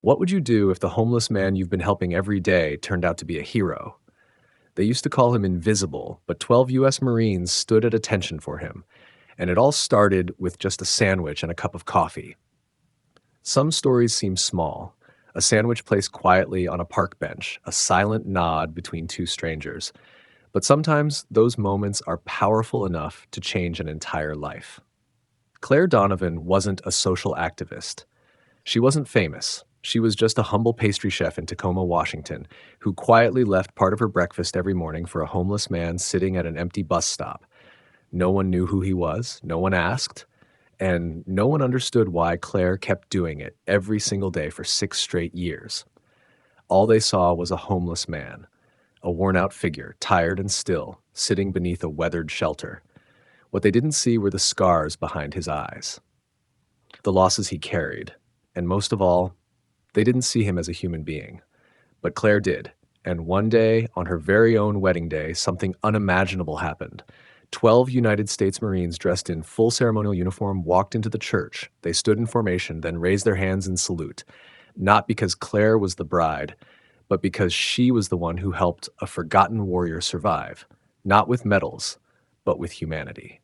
What would you do if the homeless man you've been helping every day turned out to be a hero? They used to call him invisible, but 12 US Marines stood at attention for him, and it all started with just a sandwich and a cup of coffee. Some stories seem small. A sandwich placed quietly on a park bench, a silent nod between two strangers. But sometimes those moments are powerful enough to change an entire life. Claire Donovan wasn't a social activist. She wasn't famous. She was just a humble pastry chef in Tacoma, Washington, who quietly left part of her breakfast every morning for a homeless man sitting at an empty bus stop. No one knew who he was, no one asked, and no one understood why Claire kept doing it every single day for 6 straight years. All they saw was a homeless man, a worn-out figure, tired and still, sitting beneath a weathered shelter. What they didn't see were the scars behind his eyes, the losses he carried, and most of all, they didn't see him as a human being. But Claire did, and one day, on her very own wedding day, something unimaginable happened. 12 United States Marines dressed in full ceremonial uniform walked into the church. They stood in formation, then raised their hands in salute, not because Claire was the bride, but because she was the one who helped a forgotten warrior survive, not with medals, but with humanity.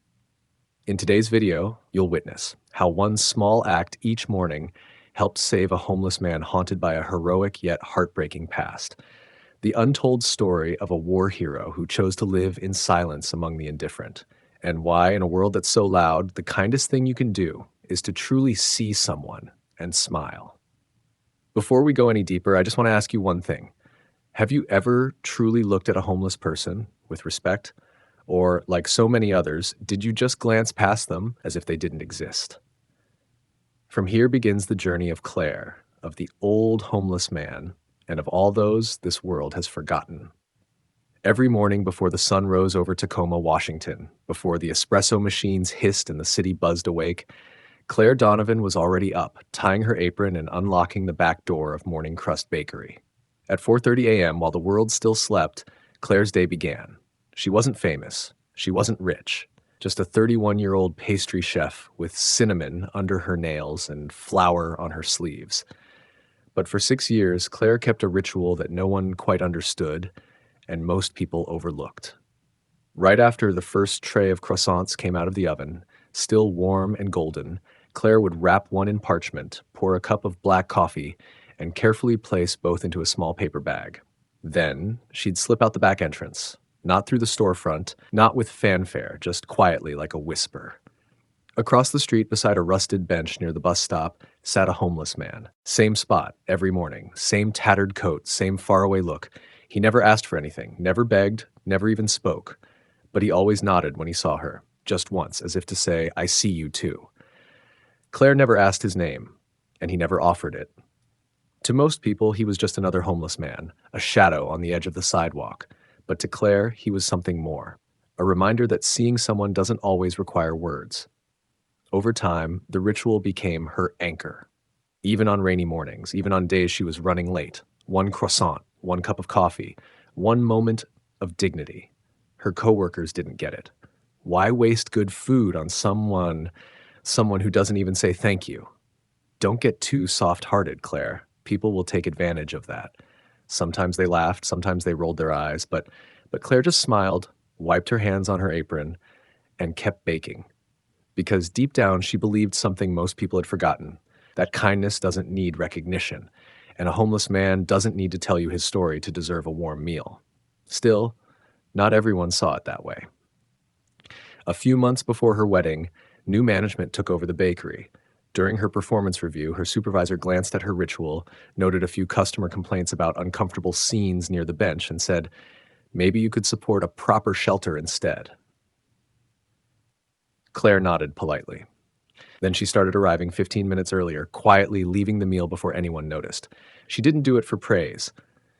In today's video, you'll witness how one small act each morning helped save a homeless man haunted by a heroic yet heartbreaking past. The untold story of a war hero who chose to live in silence among the indifferent, and why, in a world that's so loud, the kindest thing you can do is to truly see someone and smile. Before we go any deeper, I just want to ask you one thing. Have you ever truly looked at a homeless person with respect? Or, like so many others, did you just glance past them as if they didn't exist? From here begins the journey of Claire, of the old homeless man, and of all those this world has forgotten. Every morning before the sun rose over Tacoma, Washington, before the espresso machines hissed and the city buzzed awake, Claire Donovan was already up, tying her apron and unlocking the back door of Morning Crust Bakery. At 4:30 a.m., while the world still slept, Claire's day began. She wasn't famous. She wasn't rich. Just a 31-year-old pastry chef with cinnamon under her nails and flour on her sleeves. But for 6 years, Claire kept a ritual that no one quite understood and most people overlooked. Right after the first tray of croissants came out of the oven, still warm and golden, Claire would wrap one in parchment, pour a cup of black coffee, and carefully place both into a small paper bag. Then she'd slip out the back entrance, not through the storefront, not with fanfare, just quietly like a whisper. Across the street, beside a rusted bench near the bus stop, sat a homeless man. Same spot every morning, same tattered coat, same faraway look. He never asked for anything, never begged, never even spoke. But he always nodded when he saw her, just once, as if to say, "I see you too." Claire never asked his name, and he never offered it. To most people, he was just another homeless man, a shadow on the edge of the sidewalk. But to Claire, he was something more, a reminder that seeing someone doesn't always require words. Over time, the ritual became her anchor. Even on rainy mornings, even on days she was running late, one croissant, one cup of coffee, one moment of dignity. Her coworkers didn't get it. Why waste good food on someone who doesn't even say thank you? Don't get too soft-hearted, Claire. People will take advantage of that. Sometimes they laughed, sometimes they rolled their eyes, but Claire just smiled, wiped her hands on her apron, and kept baking. Because deep down, she believed something most people had forgotten, that kindness doesn't need recognition, and a homeless man doesn't need to tell you his story to deserve a warm meal. Still, not everyone saw it that way. A few months before her wedding, new management took over the bakery. During her performance review, her supervisor glanced at her ritual, noted a few customer complaints about uncomfortable scenes near the bench, and said, "Maybe you could support a proper shelter instead." Claire nodded politely. Then she started arriving 15 minutes earlier, quietly leaving the meal before anyone noticed. She didn't do it for praise.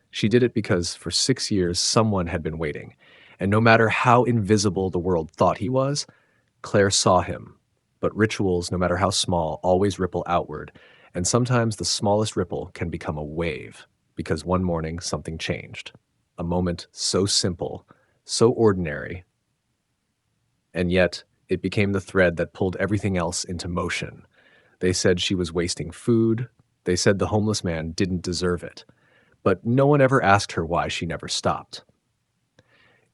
She did it because for 6 years, someone had been waiting. And no matter how invisible the world thought he was, Claire saw him. But rituals, no matter how small, always ripple outward. And sometimes the smallest ripple can become a wave, because one morning something changed. A moment so simple, so ordinary, and yet it became the thread that pulled everything else into motion. They said she was wasting food, They said the homeless man didn't deserve it, but no one ever asked her why she never stopped.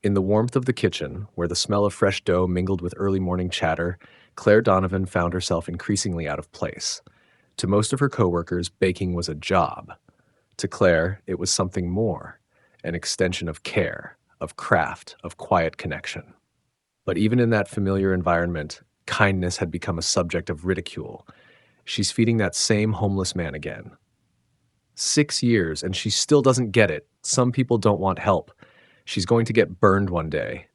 In the warmth of the kitchen, where the smell of fresh dough mingled with early morning chatter, Claire Donovan found herself increasingly out of place. To most of her coworkers, baking was a job. To Claire, it was something more, an extension of care, of craft, of quiet connection. But even in that familiar environment, kindness had become a subject of ridicule. She's feeding that same homeless man again. 6 years, and she still doesn't get it. Some people don't want help. She's going to get burned one day.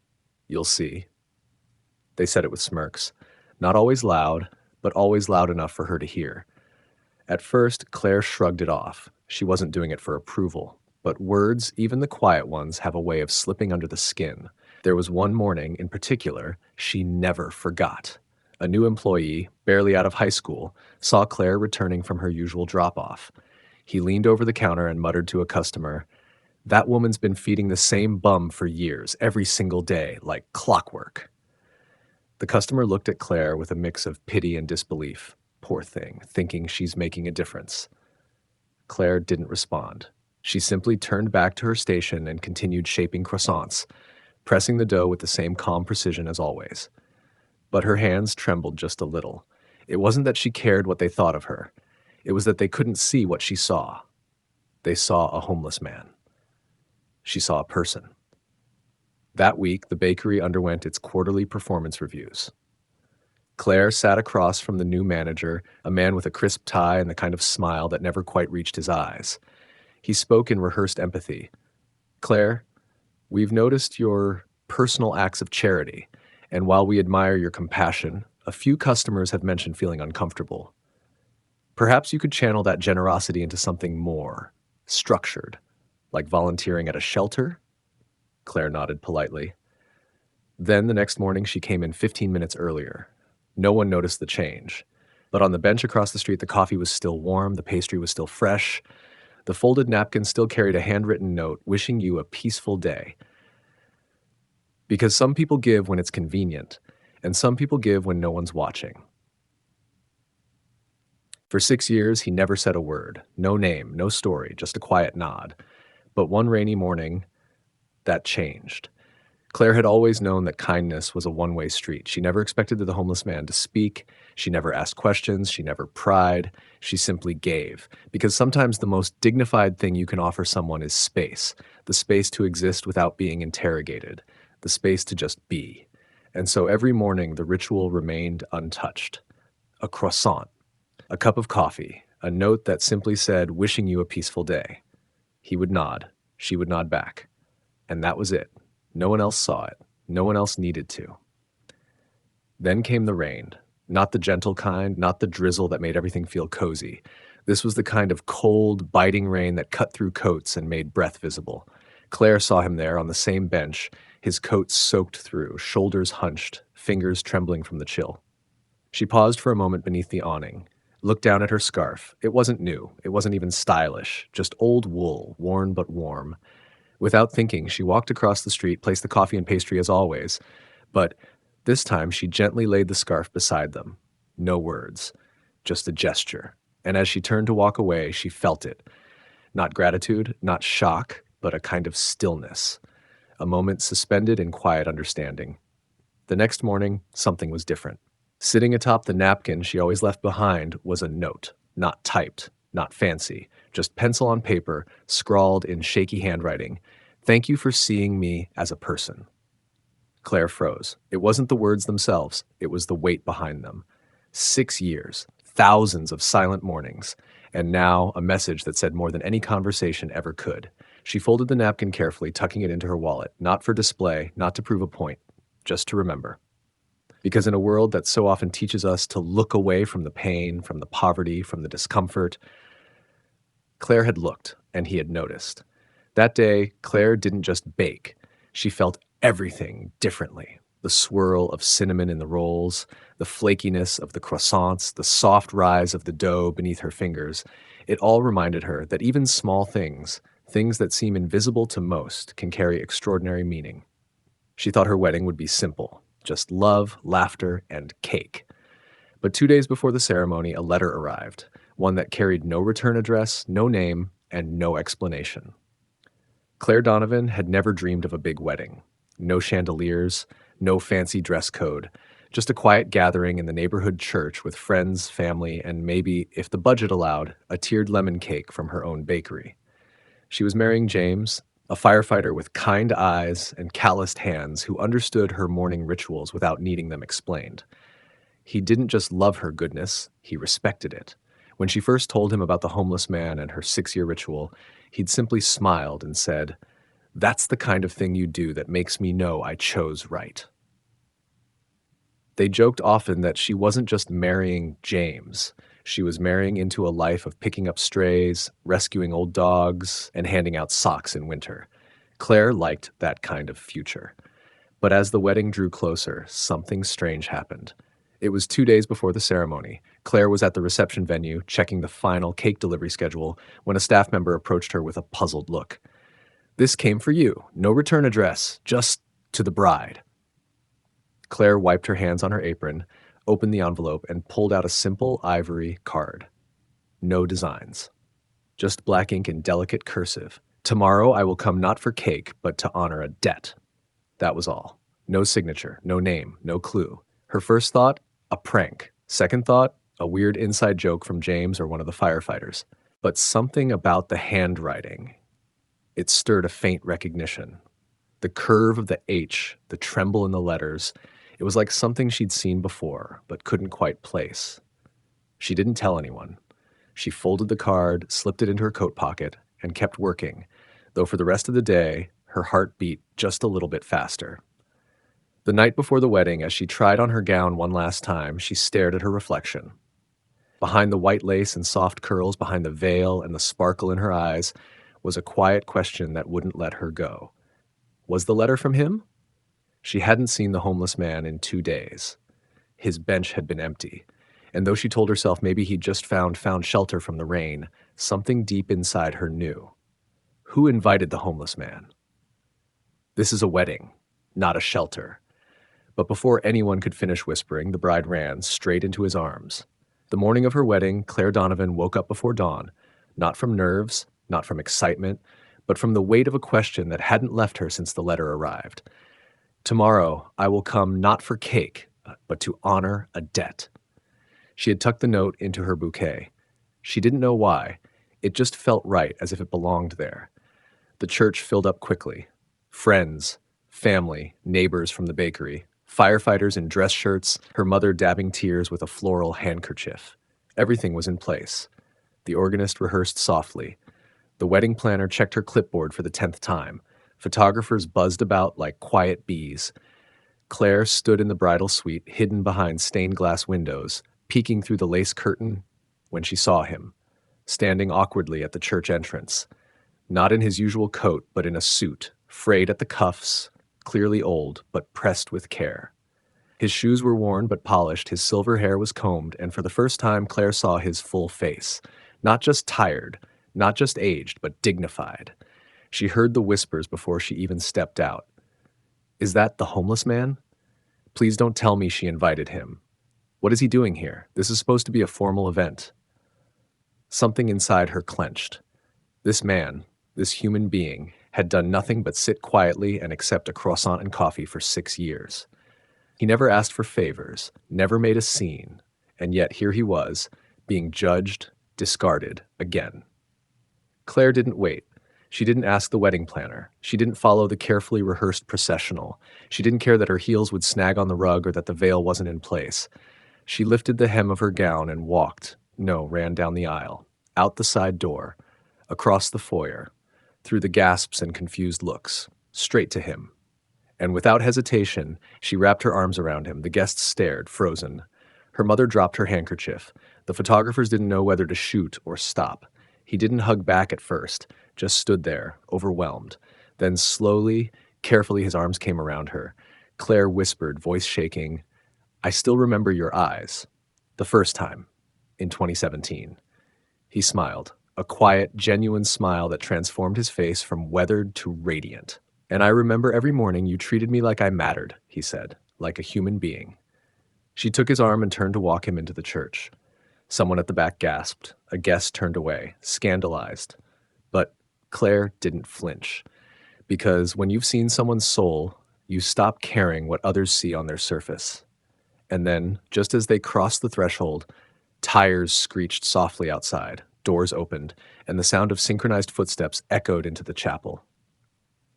You'll see. They said it with smirks. Not always loud, but always loud enough for her to hear. At first, Claire shrugged it off. She wasn't doing it for approval. But words, even the quiet ones, have a way of slipping under the skin. There was one morning, in particular, she never forgot. A new employee, barely out of high school, saw Claire returning from her usual drop-off. He leaned over the counter and muttered to a customer, "That woman's been feeding the same bum for years, every single day, like clockwork." The customer looked at Claire with a mix of pity and disbelief. Poor thing, thinking she's making a difference. Claire didn't respond. She simply turned back to her station and continued shaping croissants, pressing the dough with the same calm precision as always. But her hands trembled just a little. It wasn't that she cared what they thought of her. It was that they couldn't see what she saw. They saw a homeless man. She saw a person. That week, the bakery underwent its quarterly performance reviews. Claire sat across from the new manager, a man with a crisp tie and the kind of smile that never quite reached his eyes. He spoke in rehearsed empathy. "Claire, we've noticed your personal acts of charity, and while we admire your compassion, a few customers have mentioned feeling uncomfortable. Perhaps you could channel that generosity into something more structured, like volunteering at a shelter?" Claire nodded politely. Then the next morning she came in 15 minutes earlier. No one noticed the change. But on the bench across the street, the coffee was still warm, the pastry was still fresh, the folded napkin still carried a handwritten note wishing you a peaceful day. Because some people give when it's convenient, and some people give when no one's watching. For 6 years, he never said a word. No name, no story, just a quiet nod. But one rainy morning, that changed. Claire had always known that kindness was a one-way street. She never expected the homeless man to speak. She never asked questions. She never pried. She simply gave. Because sometimes the most dignified thing you can offer someone is space. The space to exist without being interrogated. The space to just be. And so every morning, the ritual remained untouched. A croissant. A cup of coffee. A note that simply said, "Wishing you a peaceful day." He would nod. She would nod back. And that was it. No one else saw it. No one else needed to. Then came the rain. Not the gentle kind, not the drizzle that made everything feel cozy. This was the kind of cold, biting rain that cut through coats and made breath visible. Claire saw him there on the same bench, his coat soaked through, shoulders hunched, fingers trembling from the chill. She paused for a moment beneath the awning, looked down at her scarf. It wasn't new. It wasn't even stylish. Just old wool, worn but warm. Without thinking, she walked across the street, placed the coffee and pastry as always, but this time she gently laid the scarf beside them. No words, just a gesture. And as she turned to walk away, she felt it. Not gratitude, not shock, but a kind of stillness. A moment suspended in quiet understanding. The next morning, something was different. Sitting atop the napkin she always left behind was a note, not typed, not fancy, just pencil on paper, scrawled in shaky handwriting. "Thank you for seeing me as a person." Claire froze. It wasn't the words themselves, it was the weight behind them. 6 years, thousands of silent mornings, and now a message that said more than any conversation ever could. She folded the napkin carefully, tucking it into her wallet, not for display, not to prove a point, just to remember. Because in a world that so often teaches us to look away from the pain, from the poverty, from the discomfort, Claire had looked, and he had noticed. That day, Claire didn't just bake. She felt everything differently. The swirl of cinnamon in the rolls, the flakiness of the croissants, the soft rise of the dough beneath her fingers. It all reminded her that even small things, things that seem invisible to most, can carry extraordinary meaning. She thought her wedding would be simple, just love, laughter, and cake. But 2 days before the ceremony, a letter arrived. one that carried no return address, no name, and no explanation. Claire Donovan had never dreamed of a big wedding. No chandeliers, no fancy dress code, just a quiet gathering in the neighborhood church with friends, family, and maybe, if the budget allowed, a tiered lemon cake from her own bakery. She was marrying James, a firefighter with kind eyes and calloused hands who understood her morning rituals without needing them explained. He didn't just love her goodness, he respected it. When she first told him about the homeless man and her 6-year ritual, he'd simply smiled and said, "That's the kind of thing you do that makes me know I chose right." They joked often that she wasn't just marrying James. She was marrying into a life of picking up strays, rescuing old dogs, and handing out socks in winter. Claire liked that kind of future. But as the wedding drew closer, something strange happened. It was 2 days before the ceremony. Claire was at the reception venue, checking the final cake delivery schedule, when a staff member approached her with a puzzled look. "This came for you. No return address. Just to the bride." Claire wiped her hands on her apron, opened the envelope, and pulled out a simple ivory card. No designs. Just black ink in delicate cursive. "Tomorrow I will come not for cake, but to honor a debt." That was all. No signature, no name, no clue. Her first thought, a prank. Second thought, a weird inside joke from James or one of the firefighters. But something about the handwriting. It stirred a faint recognition. The curve of the H, the tremble in the letters, it was like something she'd seen before, but couldn't quite place. She didn't tell anyone. She folded the card, slipped it into her coat pocket, and kept working, though for the rest of the day, her heart beat just a little bit faster. The night before the wedding, as she tried on her gown one last time, she stared at her reflection. Behind the white lace and soft curls, behind the veil and the sparkle in her eyes, was a quiet question that wouldn't let her go. Was the letter from him? She hadn't seen the homeless man in 2 days. His bench had been empty, and though she told herself maybe he'd just found shelter from the rain, something deep inside her knew. Who invited the homeless man? This is a wedding, not a shelter. But before anyone could finish whispering, the bride ran straight into his arms. The morning of her wedding, Claire Donovan woke up before dawn, not from nerves, not from excitement, but from the weight of a question that hadn't left her since the letter arrived. "Tomorrow, I will come not for cake, but to honor a debt." She had tucked the note into her bouquet. She didn't know why. It just felt right, as if it belonged there. The church filled up quickly. Friends, family, neighbors from the bakery, firefighters in dress shirts, her mother dabbing tears with a floral handkerchief. Everything was in place. The organist rehearsed softly. The wedding planner checked her clipboard for the 10th time. Photographers buzzed about like quiet bees. Claire stood in the bridal suite, hidden behind stained glass windows, peeking through the lace curtain when she saw him, standing awkwardly at the church entrance. Not in his usual coat, but in a suit, frayed at the cuffs, clearly old, but pressed with care. His shoes were worn but polished, his silver hair was combed, and for the first time Claire saw his full face. Not just tired, not just aged, but dignified. She heard the whispers before she even stepped out. "Is that the homeless man? Please don't tell me she invited him. What is he doing here? This is supposed to be a formal event." Something inside her clenched. This man, this human being, had done nothing but sit quietly and accept a croissant and coffee for 6 years. He never asked for favors, never made a scene, and yet here he was, being judged, discarded, again. Claire didn't wait. She didn't ask the wedding planner. She didn't follow the carefully rehearsed processional. She didn't care that her heels would snag on the rug or that the veil wasn't in place. She lifted the hem of her gown and ran down the aisle, out the side door, across the foyer, through the gasps and confused looks, straight to him. And without hesitation, she wrapped her arms around him. The guests stared, frozen. Her mother dropped her handkerchief. The photographers didn't know whether to shoot or stop. He didn't hug back at first, just stood there, overwhelmed. Then slowly, carefully, his arms came around her. Claire whispered, voice shaking, "I still remember your eyes. The first time, in 2017. He smiled, a quiet, genuine smile that transformed his face from weathered to radiant. "And I remember every morning you treated me like I mattered," he said, "like a human being." She took his arm and turned to walk him into the church. Someone at the back gasped. A guest turned away, scandalized. But Claire didn't flinch. Because when you've seen someone's soul, you stop caring what others see on their surface. And then, just as they crossed the threshold, tires screeched softly outside, doors opened, and the sound of synchronized footsteps echoed into the chapel.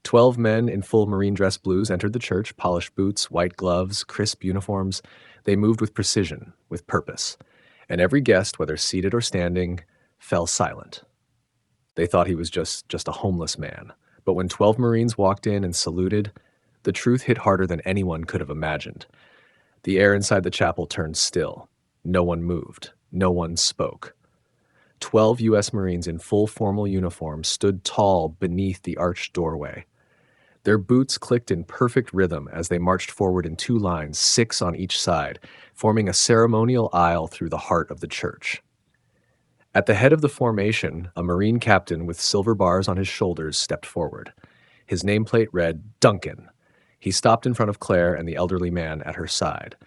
12 men in full marine dress blues entered the church, polished boots, white gloves, crisp uniforms. They moved with precision, with purpose. And every guest, whether seated or standing, fell silent. They thought he was just a homeless man. But when 12 Marines walked in and saluted, the truth hit harder than anyone could have imagined. The air inside the chapel turned still. No one moved. No one spoke. 12 U.S. Marines in full formal uniform stood tall beneath the arched doorway. Their boots clicked in perfect rhythm as they marched forward in 2 lines, 6 on each side, forming a ceremonial aisle through the heart of the church. At the head of the formation, a Marine captain with silver bars on his shoulders stepped forward. His nameplate read, Duncan. He stopped in front of Claire and the elderly man at her side.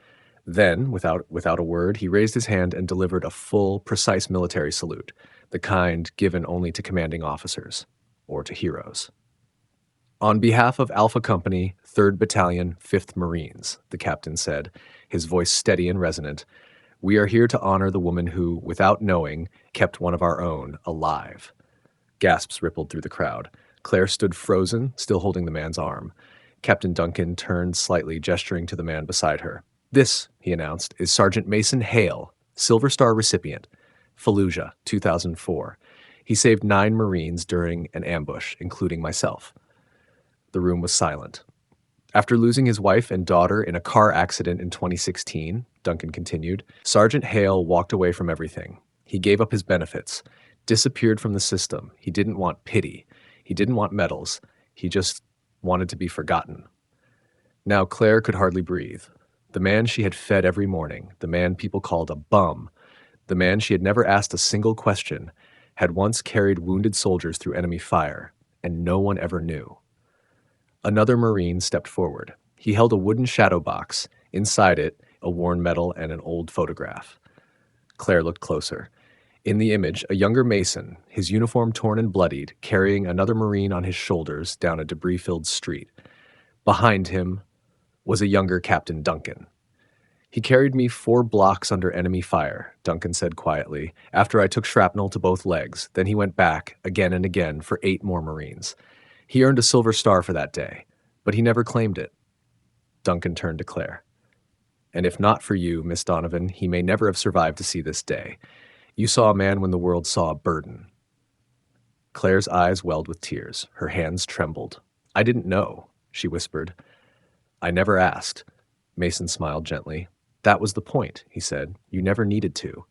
Then, without a word, he raised his hand and delivered a full, precise military salute, the kind given only to commanding officers, or to heroes. On behalf of Alpha Company, 3rd Battalion, 5th Marines, the captain said, his voice steady and resonant, we are here to honor the woman who, without knowing, kept one of our own alive. Gasps rippled through the crowd. Claire stood frozen, still holding the man's arm. Captain Duncan turned slightly, gesturing to the man beside her. This, he announced, is Sergeant Mason Hale, Silver Star recipient, Fallujah, 2004. He saved 9 Marines during an ambush, including myself. The room was silent. After losing his wife and daughter in a car accident in 2016, Duncan continued, Sergeant Hale walked away from everything. He gave up his benefits, disappeared from the system. He didn't want pity. He didn't want medals. He just wanted to be forgotten. Now Claire could hardly breathe. The man she had fed every morning, the man people called a bum, the man she had never asked a single question, had once carried wounded soldiers through enemy fire, and no one ever knew. Another Marine stepped forward. He held a wooden shadow box. Inside it, a worn medal and an old photograph. Claire looked closer. In the image, a younger Mason, his uniform torn and bloodied, carrying another Marine on his shoulders down a debris-filled street. Behind him was a younger Captain Duncan. He carried me 4 blocks under enemy fire, Duncan said quietly, after I took shrapnel to both legs. Then he went back, again and again, for 8 more Marines. He earned a Silver Star for that day, but he never claimed it. Duncan turned to Claire. And if not for you, Miss Donovan, he may never have survived to see this day. You saw a man when the world saw a burden. Claire's eyes welled with tears. Her hands trembled. I didn't know, she whispered. I never asked. Mason smiled gently. That was the point, he said. You never needed to.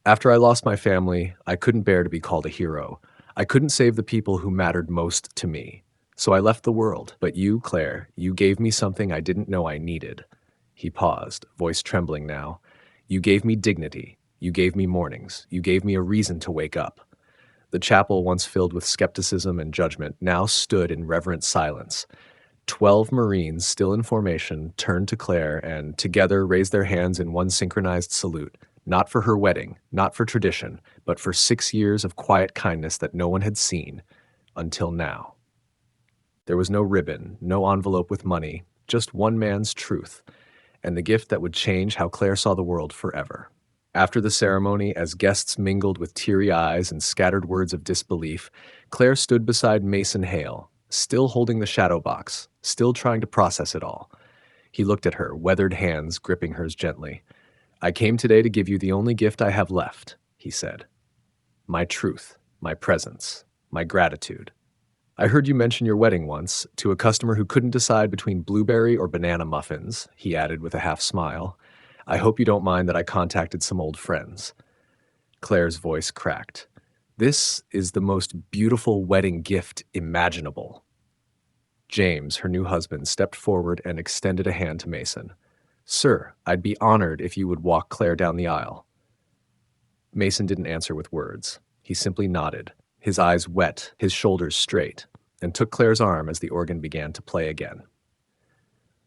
After I lost my family, I couldn't bear to be called a hero. I couldn't save the people who mattered most to me. So I left the world. But you, Claire, you gave me something I didn't know I needed. He paused, voice trembling now. You gave me dignity. You gave me mornings. You gave me a reason to wake up. The chapel, once filled with skepticism and judgment, now stood in reverent silence. 12 Marines, still in formation, turned to Claire and, together, raised their hands in one synchronized salute, not for her wedding, not for tradition, but for 6 years of quiet kindness that no one had seen, until now. There was no ribbon, no envelope with money, just one man's truth, and the gift that would change how Claire saw the world forever. After the ceremony, as guests mingled with teary eyes and scattered words of disbelief, Claire stood beside Mason Hale, still holding the shadow box, still trying to process it all. He looked at her, weathered hands gripping hers gently. I came today to give you the only gift I have left, he said. My truth, my presence, my gratitude. I heard you mention your wedding once to a customer who couldn't decide between blueberry or banana muffins, he added with a half smile. I hope you don't mind that I contacted some old friends. Claire's voice cracked. This is the most beautiful wedding gift imaginable. James, her new husband, stepped forward and extended a hand to Mason. Sir, I'd be honored if you would walk Claire down the aisle. Mason didn't answer with words. He simply nodded, his eyes wet, his shoulders straight, and took Claire's arm as the organ began to play again.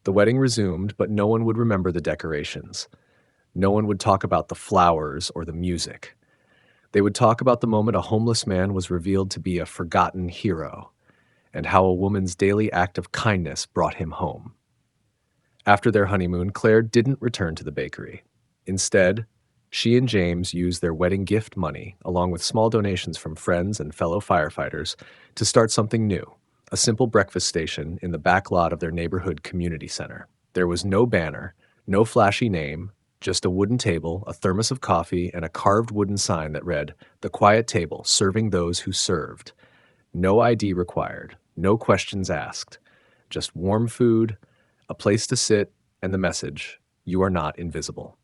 The wedding resumed, but no one would remember the decorations. No one would talk about the flowers or the music. They would talk about the moment a homeless man was revealed to be a forgotten hero, and how a woman's daily act of kindness brought him home. After their honeymoon, Claire didn't return to the bakery. Instead, she and James used their wedding gift money, along with small donations from friends and fellow firefighters, to start something new, a simple breakfast station in the back lot of their neighborhood community center. There was no banner, no flashy name, just a wooden table, a thermos of coffee, and a carved wooden sign that read, "The Quiet Table, serving those who served." No ID required, no questions asked, just warm food, a place to sit, and the message, "You are not invisible."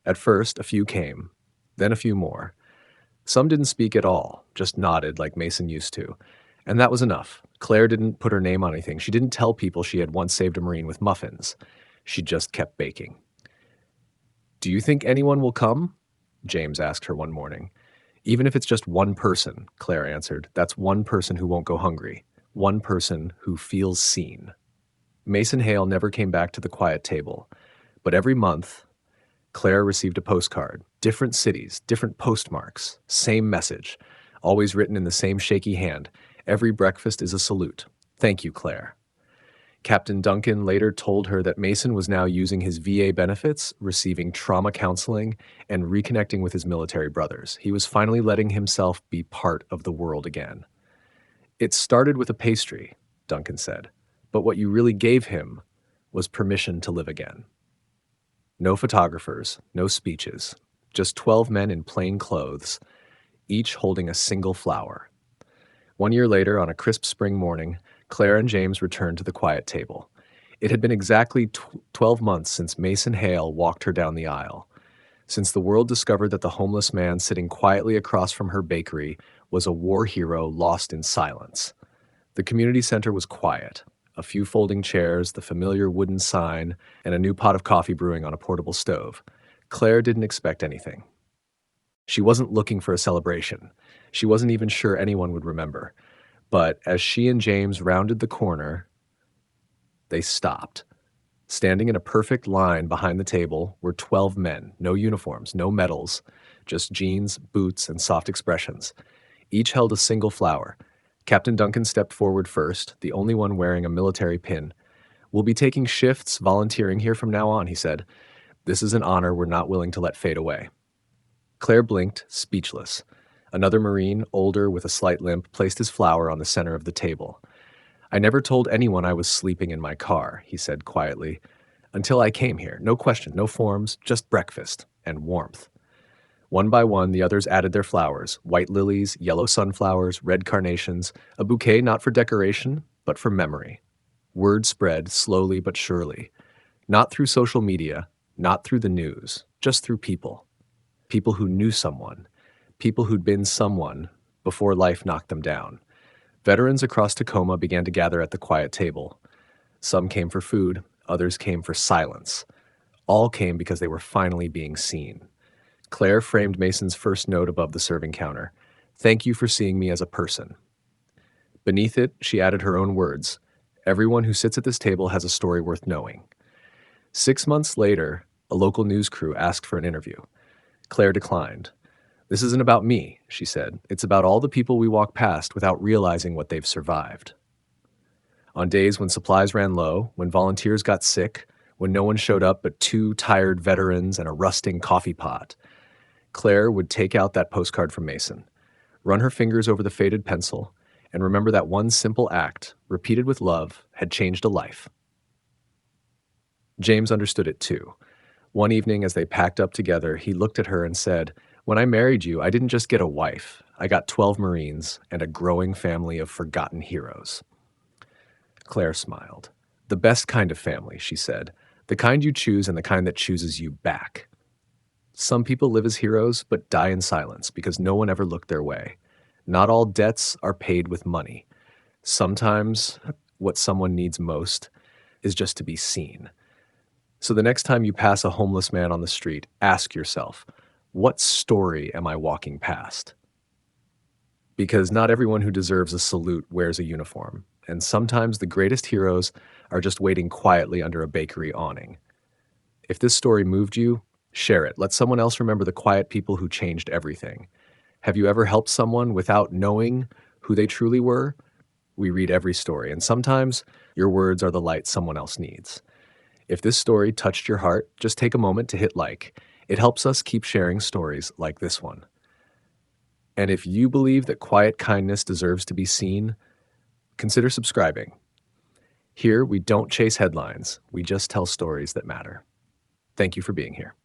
At first, a few came, then a few more. Some didn't speak at all, just nodded like Mason used to. And that was enough. Claire didn't put her name on anything. She didn't tell people she had once saved a Marine with muffins. She just kept baking. "Do you think anyone will come?" James asked her one morning. "Even if it's just one person," Claire answered. "That's one person who won't go hungry. One person who feels seen." Mason Hale never came back to the quiet table, but every month, Claire received a postcard, different cities, different postmarks, same message, always written in the same shaky hand. "Every breakfast is a salute. Thank you, Claire." Captain Duncan later told her that Mason was now using his VA benefits, receiving trauma counseling, and reconnecting with his military brothers. He was finally letting himself be part of the world again. "It started with a pastry," Duncan said, "but what you really gave him was permission to live again." No photographers, no speeches, just 12 men in plain clothes, each holding a single flower. 1 year later, on a crisp spring morning, Claire and James returned to the quiet table. It had been exactly 12 months since Mason Hale walked her down the aisle, since the world discovered that the homeless man sitting quietly across from her bakery was a war hero lost in silence. The community center was quiet. A few folding chairs, the familiar wooden sign, and a new pot of coffee brewing on a portable stove. Claire didn't expect anything. She wasn't looking for a celebration. She wasn't even sure anyone would remember. But as she and James rounded the corner, they stopped. Standing in a perfect line behind the table were 12 men, no uniforms, no medals, just jeans, boots, and soft expressions. Each held a single flower. Captain Duncan stepped forward first, the only one wearing a military pin. "We'll be taking shifts, volunteering here from now on," he said. "This is an honor we're not willing to let fade away." Claire blinked, speechless. Another Marine, older with a slight limp, placed his flower on the center of the table. "I never told anyone I was sleeping in my car," he said quietly, "until I came here. No questions, no forms, just breakfast and warmth." One by one, the others added their flowers, white lilies, yellow sunflowers, red carnations, a bouquet not for decoration, but for memory. Word spread slowly but surely. Not through social media, not through the news, just through people. People who knew someone. People who'd been someone before life knocked them down. Veterans across Tacoma began to gather at the quiet table. Some came for food, others came for silence. All came because they were finally being seen. Claire framed Mason's first note above the serving counter. "Thank you for seeing me as a person." Beneath it, she added her own words. "Everyone who sits at this table has a story worth knowing." 6 months later, a local news crew asked for an interview. Claire declined. "This isn't about me," she said. "It's about all the people we walk past without realizing what they've survived." On days when supplies ran low, when volunteers got sick, when no one showed up but 2 tired veterans and a rusting coffee pot, Claire would take out that postcard from Mason, run her fingers over the faded pencil, and remember that one simple act, repeated with love, had changed a life. James understood it too. One evening as they packed up together, he looked at her and said, "When I married you, I didn't just get a wife. I got 12 Marines and a growing family of forgotten heroes." Claire smiled. "The best kind of family," she said. "The kind you choose and the kind that chooses you back." Some people live as heroes but die in silence because no one ever looked their way. Not all debts are paid with money. Sometimes what someone needs most is just to be seen. So the next time you pass a homeless man on the street, ask yourself, what story am I walking past? Because not everyone who deserves a salute wears a uniform, and sometimes the greatest heroes are just waiting quietly under a bakery awning. If this story moved you, Share it. Let someone else remember the quiet people who changed everything. Have you ever helped someone without knowing who they truly were? We read every story, and sometimes your words are the light someone else needs. If this story touched your heart, just take a moment to hit like. It helps us keep sharing stories like this one. And if you believe that quiet kindness deserves to be seen, consider subscribing. Here, we don't chase headlines, we just tell stories that matter. Thank you for being here.